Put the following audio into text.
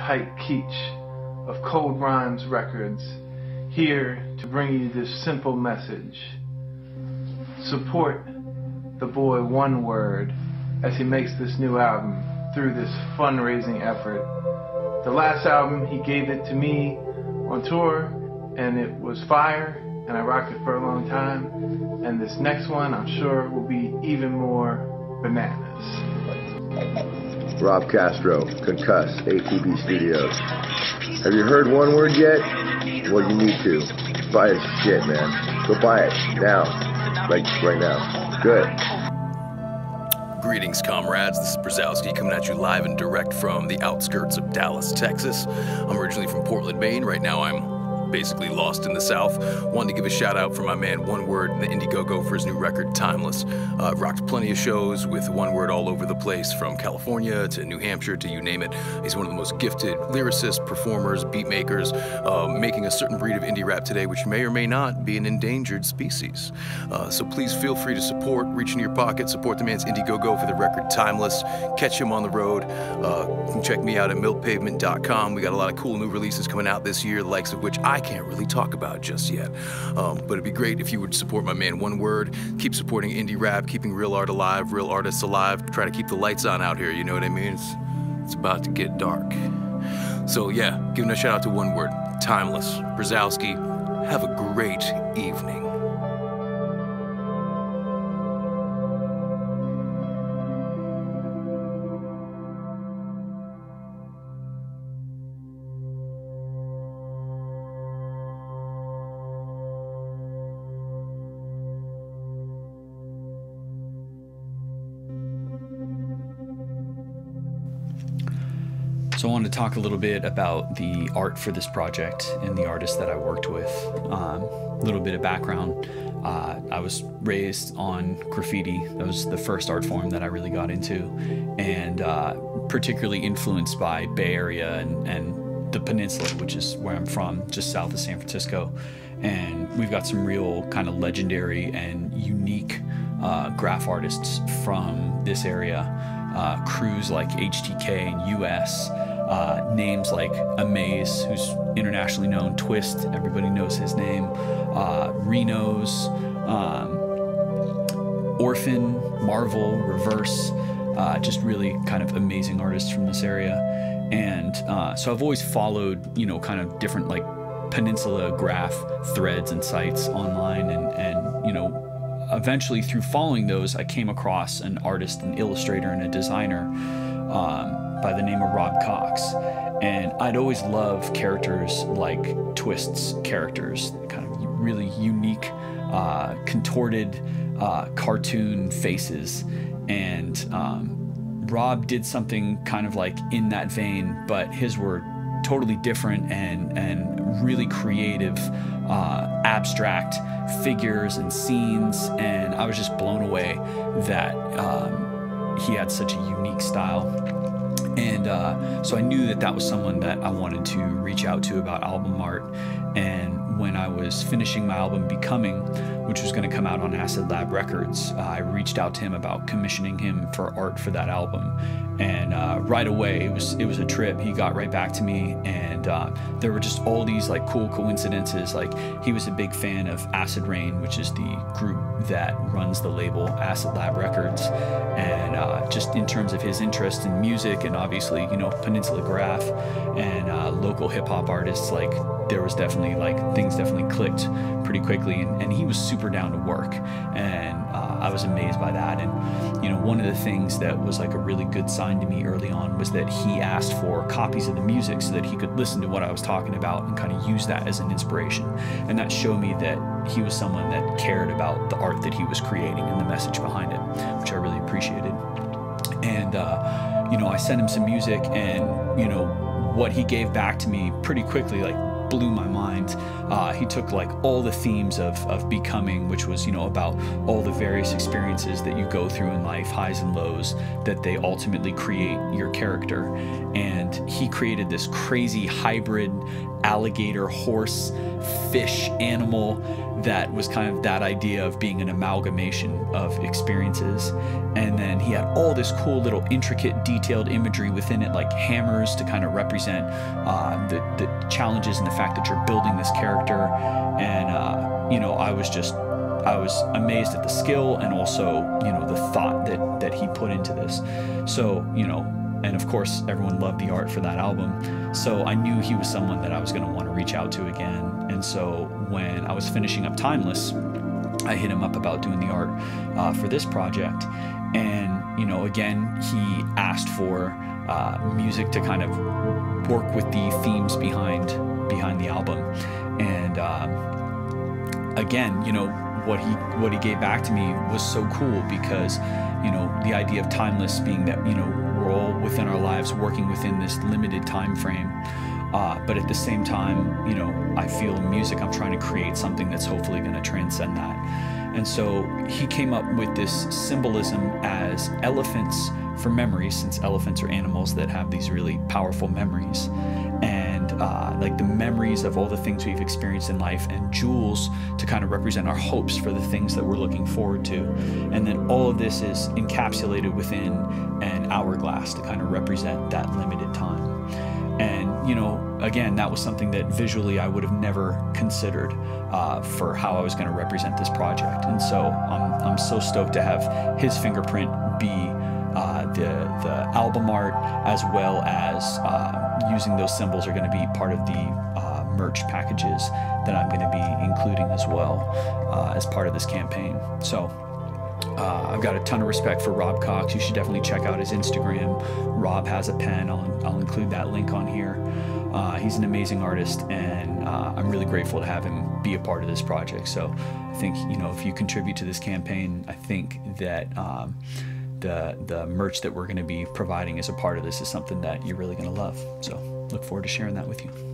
hype kitsch of Cold Rhymes Records, here to bring you this simple message. Support the boy OneWerd as he makes this new album through this fundraising effort. The last album, he gave it to me on tour, and it was fire, and I rocked it for a long time. And this next one, I'm sure, will be even more bananas. Rob Castro, Concuss, ATB Studios. Have you heard OneWerd yet? Well, you need to. Buy his shit, man. Go buy it now. Like right now. Good. Greetings, comrades. This is Brzezowski coming at you live and direct from the outskirts of Dallas, Texas. I'm originally from Portland, Maine. Right now I'm basically lost in the South. Wanted to give a shout out for my man OneWerd and the Indiegogo for his new record, Timeless. Rocked plenty of shows with OneWerd all over the place, from California to New Hampshire to you name it. He's one of the most gifted lyricists, performers, beat makers, making a certain breed of indie rap today, which may or may not be an endangered species. So please feel free to support, reach into your pocket, support the man's Indiegogo for the record Timeless. Catch him on the road. You can check me out at milkpavement.com. We got a lot of cool new releases coming out this year, the likes of which I can't really talk about just yet. But it'd be great if you would support my man OneWord. Keep supporting indie rap, keeping real art alive, real artists alive. Try to keep the lights on out here, you know what I mean? It's about to get dark. So yeah, giving a shout out to OneWord, Timeless, Brzezowski. Have a great evening. So I wanted to talk a little bit about the art for this project and the artists that I worked with. A little bit of background. I was raised on graffiti. That was the first art form that I really got into, and particularly influenced by Bay Area and the peninsula, which is where I'm from, just south of San Francisco. And we've got some real kind of legendary and unique graph artists from this area. Crews like HTK and US, names like Amaze, who's internationally known, Twist, everybody knows his name, Reno's, Orphan, Marvel, Reverse, just really kind of amazing artists from this area. And so I've always followed, you know, kind of different like peninsula graph threads and sites online, and you know, eventually through following those, I came across an artist, an illustrator, and a designer by the name of Rob Cox. And I'd always loved characters like Twist's characters, kind of really unique, contorted cartoon faces. And Rob did something kind of like in that vein, but his were totally different and really creative, abstract figures and scenes, and I was just blown away that he had such a unique style. And so I knew that that was someone that I wanted to reach out to about album art. And when I was finishing my album Becoming, which was going to come out on Acid Lab Records, I reached out to him about commissioning him for art for that album. And right away, it was a trip. He got right back to me, and there were just all these like cool coincidences. Like, he was a big fan of Acid Rain, which is the group that runs the label Acid Lab Records. And just in terms of his interest in music, and obviously, you know, Peninsula Graph and local hip hop artists, like, there was definitely like things definitely clicked pretty quickly, and he was super down to work, and I was amazed by that. And you know, one of the things that was like a really good sign to me early on was that he asked for copies of the music so that he could listen to what I was talking about and kind of use that as an inspiration. And that showed me that he was someone that cared about the art that he was creating and the message behind it, which I really appreciated. And you know, I sent him some music, and you know, what he gave back to me pretty quickly, like, blew my mind. He took like all the themes of Becoming, which was, you know, about all the various experiences that you go through in life, highs and lows, that they ultimately create your character. And he created this crazy hybrid alligator, horse, fish animal that was kind of that idea of being an amalgamation of experiences. And then he had all this cool little intricate detailed imagery within it, like hammers to kind of represent the challenges and the fact that you're building this character. And you know, I was amazed at the skill and also, you know, the thought that he put into this. So, you know, and of course everyone loved the art for that album. So I knew he was someone that I was going to want to reach out to again. And so when I was finishing up Timeless, I hit him up about doing the art for this project. And, you know, again, he asked for music to kind of work with the themes behind the album. And again, you know, what he gave back to me was so cool, because, you know, the idea of timeless being that, you know, we're all within our lives working within this limited time frame, but at the same time, you know, I feel in music I'm trying to create something that's hopefully going to transcend that. And so he came up with this symbolism as elephants for memories, since elephants are animals that have these really powerful memories, and like the memories of all the things we've experienced in life, and jewels to kind of represent our hopes for the things that we're looking forward to. And then all of this is encapsulated within an hourglass to kind of represent that limited time. And, you know, again, that was something that visually I would have never considered for how I was going to represent this project. And so I'm so stoked to have his fingerprint be the album art, as well as using those symbols are going to be part of the merch packages that I'm going to be including as well as part of this campaign. So I've got a ton of respect for Rob Cox. You should definitely check out his Instagram. Rob has a pen. I'll include that link on here. He's an amazing artist, and I'm really grateful to have him be a part of this project. So I think, you know, if you contribute to this campaign, I think that the merch that we're going to be providing as a part of this is something that you're really going to love. So look forward to sharing that with you.